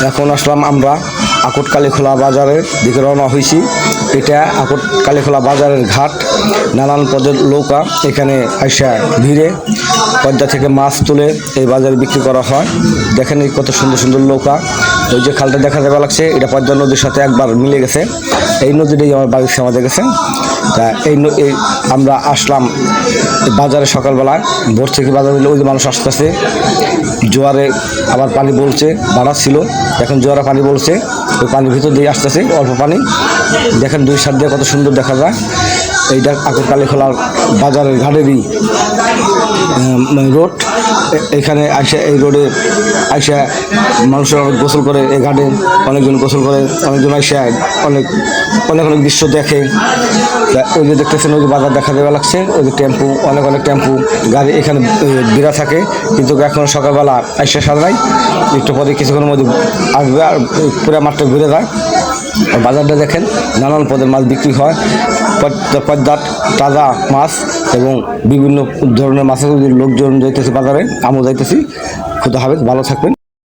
এখন আসলাম আমরা আকট কালীখোলা বাজারের দিকে রওনা হয়েছি। এটা আকট কালীখোলা বাজারের ঘাট, নানান পদের নৌকা এখানে আইসা ভিড়ে পদ্মা থেকে মাছ তুলে এই বাজারে বিক্রি করা হয়। দেখেন এই কত সুন্দর সুন্দর নৌকা। ওই যে খালটা দেখা যাবে লাগছে, এটা পদ্মা নদীর সাথে একবার মিলে গেছে। এই নদীটাই আমার বাড়ির সাথে আমাদের গেছে। তা এই আমরা আসলাম বাজারে সকালবেলায়, ভোর থেকে বাজার হইলে ওই যে মানুষ আসতেছে, জোয়ারে আবার পানি বলছে, বাড়াচ্ছিল, এখন জোয়ারে পানি বলছে, ওই পানির ভিতর দিয়ে আসতেছে অল্প পানি। দেখেন দুই সাইড দিয়ে কত সুন্দর দেখা যায়। এইটা আকট কালীখোলার বাজারের ঘাটেরই রোড। এখানে আসে, এই রোডে আসে মানুষের অনেক গোসল করে, এই ঘাটে অনেকজন গোসল করে, অনেকজন আসে অনেক অনেক অনেক দৃশ্য দেখে। ওই যে দেখতেছেন ওই যে বাজার দেখা দেওয়া লাগছে, ওই যে টেম্পু, অনেক অনেক টেম্পু গাড়ি এখানে ভিড়া থাকে, কিন্তু এখন সকালবেলা আসে সাজায়, একটু পরে কিছুক্ষণের মধ্যে আসবে আর পুরো মাঠটা ঘুরে যায়। আর বাজারটা দেখেন, নানান পদের মাছ বিক্রি হয়, পদ্মার তাজা মাছ এবং বিভিন্ন ধরনের মাছের লোকজন যাইতেছে বাজারে, আমিও যাইতেছি। খুদা হাফেজ, ভালো থাকবেন।